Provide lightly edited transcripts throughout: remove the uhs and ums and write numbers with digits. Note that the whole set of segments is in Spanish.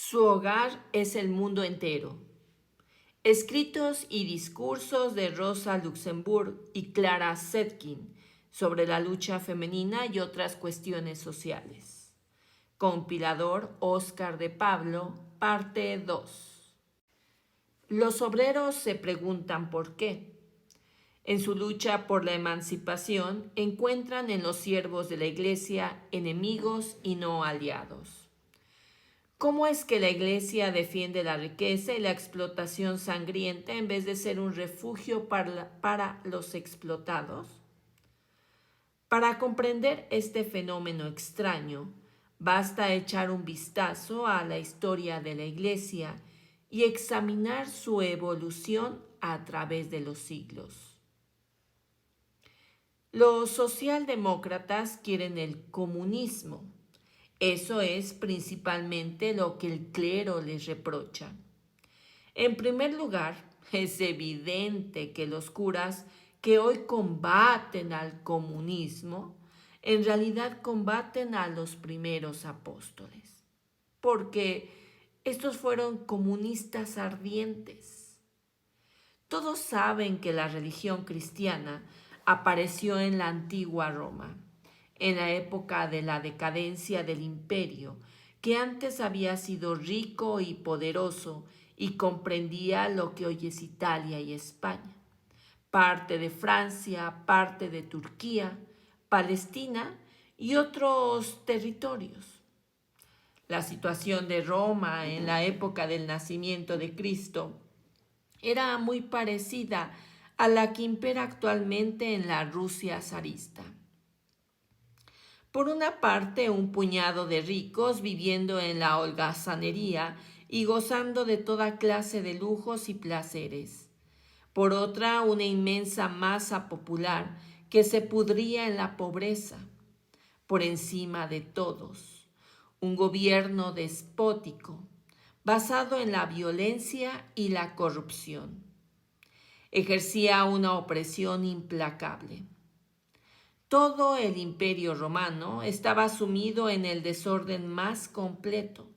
Su hogar es el mundo entero. Escritos y discursos de Rosa Luxemburg y Clara Zetkin sobre la lucha femenina y otras cuestiones sociales. Compilador Óscar de Pablo, parte 2. Los obreros se preguntan por qué. En su lucha por la emancipación encuentran en los siervos de la Iglesia enemigos y no aliados. ¿Cómo es que la Iglesia defiende la riqueza y la explotación sangrienta en vez de ser un refugio para los explotados? Para comprender este fenómeno extraño, basta echar un vistazo a la historia de la Iglesia y examinar su evolución a través de los siglos. Los socialdemócratas quieren el comunismo. Eso es principalmente lo que el clero les reprocha. En primer lugar, es evidente que los curas que hoy combaten al comunismo, en realidad combaten a los primeros apóstoles, porque estos fueron comunistas ardientes. Todos saben que la religión cristiana apareció en la antigua Roma, en la época de la decadencia del imperio, que antes había sido rico y poderoso y comprendía lo que hoy es Italia y España, parte de Francia, parte de Turquía, Palestina y otros territorios. La situación de Roma en la época del nacimiento de Cristo era muy parecida a la que impera actualmente en la Rusia zarista. Por una parte, un puñado de ricos viviendo en la holgazanería y gozando de toda clase de lujos y placeres. Por otra, una inmensa masa popular que se pudría en la pobreza. Por encima de todos, un gobierno despótico, basado en la violencia y la corrupción. Ejercía una opresión implacable. Todo el imperio romano estaba sumido en el desorden más completo,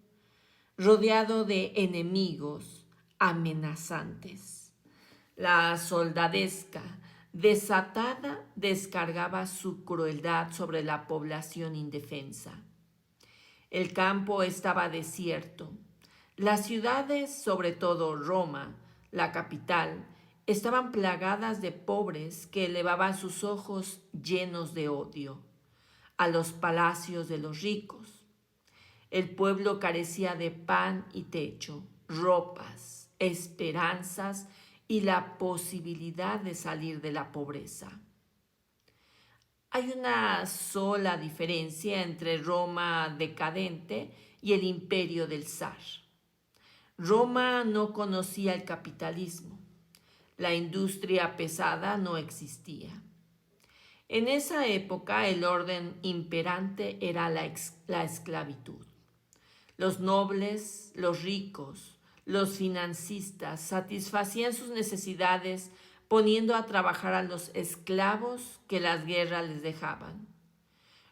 rodeado de enemigos amenazantes. La soldadesca, desatada, descargaba su crueldad sobre la población indefensa. El campo estaba desierto. Las ciudades, sobre todo Roma, la capital, estaban plagadas de pobres que elevaban sus ojos llenos de odio a los palacios de los ricos. El pueblo carecía de pan y techo, ropas, esperanzas y la posibilidad de salir de la pobreza. Hay una sola diferencia entre Roma decadente y el imperio del zar. Roma no conocía el capitalismo. La industria pesada no existía. En esa época el orden imperante era la esclavitud. Los nobles, los ricos, los financistas satisfacían sus necesidades poniendo a trabajar a los esclavos que las guerras les dejaban.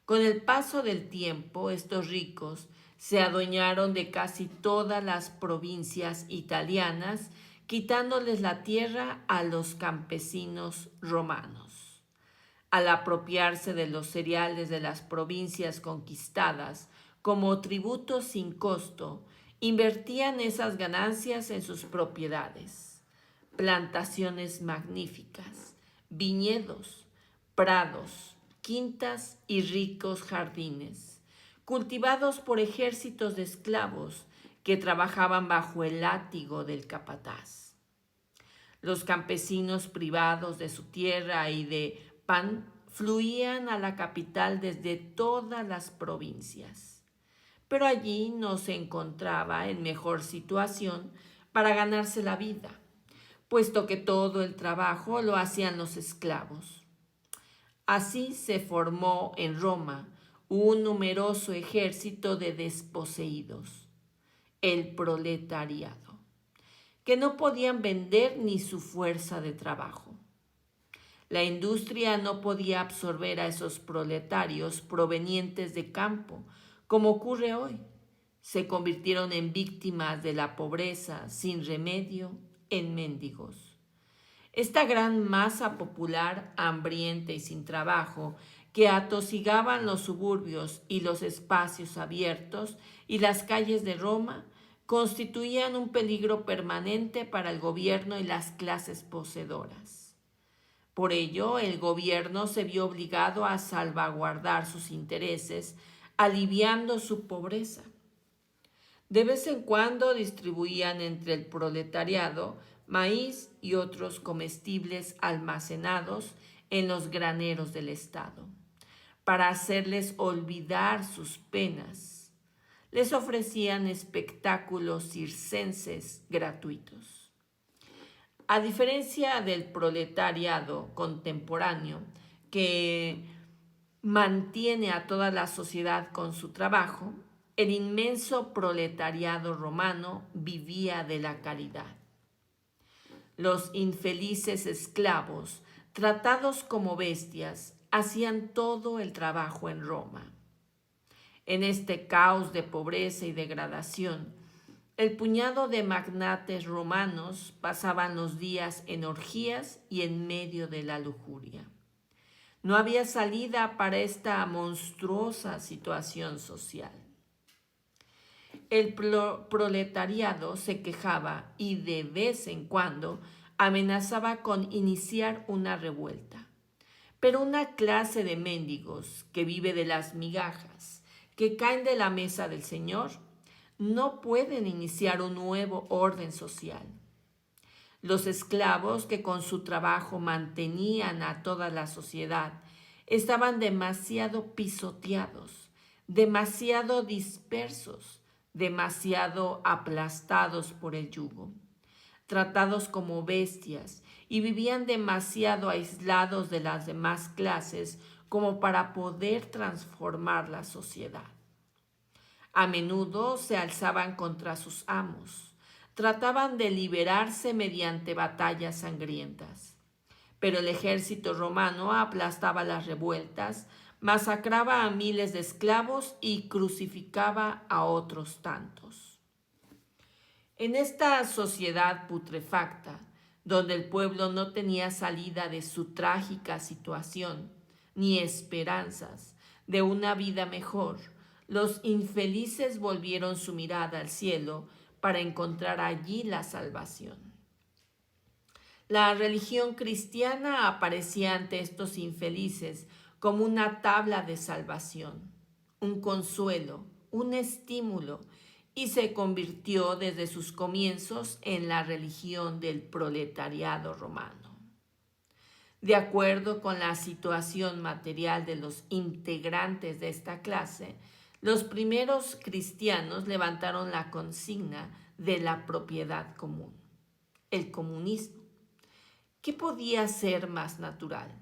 Con el paso del tiempo, estos ricos se adueñaron de casi todas las provincias italianas, quitándoles la tierra a los campesinos romanos. Al apropiarse de los cereales de las provincias conquistadas como tributo sin costo, invertían esas ganancias en sus propiedades, plantaciones magníficas, viñedos, prados, quintas y ricos jardines, cultivados por ejércitos de esclavos que trabajaban bajo el látigo del capataz. Los campesinos privados de su tierra y de pan fluían a la capital desde todas las provincias, pero allí no se encontraba en mejor situación para ganarse la vida, puesto que todo el trabajo lo hacían los esclavos. Así se formó en Roma un numeroso ejército de desposeídos, el proletariado, que no podían vender ni su fuerza de trabajo. La industria no podía absorber a esos proletarios provenientes de campo, como ocurre hoy. Se convirtieron en víctimas de la pobreza sin remedio, en mendigos. Esta gran masa popular, hambrienta y sin trabajo, que atosigaban los suburbios y los espacios abiertos y las calles de Roma, constituían un peligro permanente para el gobierno y las clases poseedoras. Por ello, el gobierno se vio obligado a salvaguardar sus intereses, aliviando su pobreza. De vez en cuando distribuían entre el proletariado maíz y otros comestibles almacenados en los graneros del Estado, para hacerles olvidar sus penas. Les ofrecían espectáculos circenses gratuitos. A diferencia del proletariado contemporáneo, que mantiene a toda la sociedad con su trabajo, el inmenso proletariado romano vivía de la caridad. Los infelices esclavos, tratados como bestias, hacían todo el trabajo en Roma. En este caos de pobreza y degradación, el puñado de magnates romanos pasaban los días en orgías y en medio de la lujuria. No había salida para esta monstruosa situación social. El proletariado se quejaba y de vez en cuando amenazaba con iniciar una revuelta. Pero una clase de mendigos que vive de las migajas que caen de la mesa del Señor no pueden iniciar un nuevo orden social. Los esclavos que con su trabajo mantenían a toda la sociedad estaban demasiado pisoteados, demasiado dispersos, demasiado aplastados por el yugo, tratados como bestias y vivían demasiado aislados de las demás clases como para poder transformar la sociedad. A menudo se alzaban contra sus amos, trataban de liberarse mediante batallas sangrientas. Pero el ejército romano aplastaba las revueltas, masacraba a miles de esclavos y crucificaba a otros tantos. En esta sociedad putrefacta, donde el pueblo no tenía salida de su trágica situación, ni esperanzas de una vida mejor, los infelices volvieron su mirada al cielo para encontrar allí la salvación. La religión cristiana aparecía ante estos infelices como una tabla de salvación, un consuelo, un estímulo, y se convirtió desde sus comienzos en la religión del proletariado romano. De acuerdo con la situación material de los integrantes de esta clase, los primeros cristianos levantaron la consigna de la propiedad común, el comunismo. ¿Qué podía ser más natural?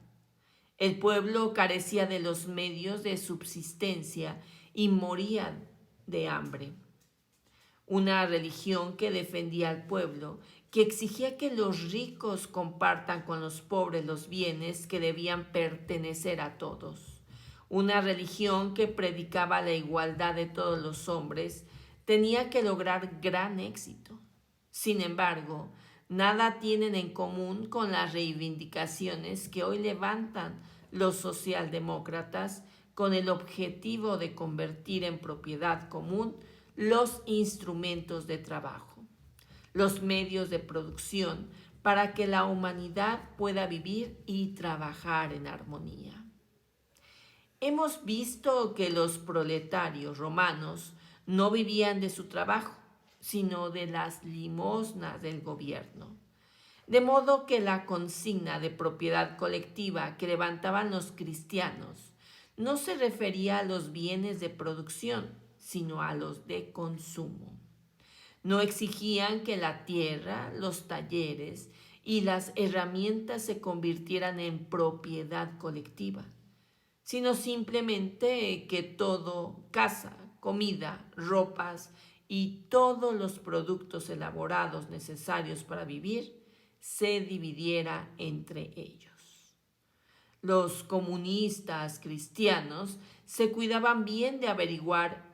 El pueblo carecía de los medios de subsistencia y moría de hambre. Una religión que defendía al pueblo, que exigía que los ricos compartan con los pobres los bienes que debían pertenecer a todos. Una religión que predicaba la igualdad de todos los hombres, tenía que lograr gran éxito. Sin embargo, nada tienen en común con las reivindicaciones que hoy levantan los socialdemócratas con el objetivo de convertir en propiedad común los instrumentos de trabajo, los medios de producción para que la humanidad pueda vivir y trabajar en armonía. Hemos visto que los proletarios romanos no vivían de su trabajo, sino de las limosnas del gobierno. De modo que la consigna de propiedad colectiva que levantaban los cristianos no se refería a los bienes de producción, sino a los de consumo. No exigían que la tierra, los talleres y las herramientas se convirtieran en propiedad colectiva, sino simplemente que todo, casa, comida, ropas y todos los productos elaborados necesarios para vivir, se dividiera entre ellos. Los comunistas cristianos se cuidaban bien de averiguar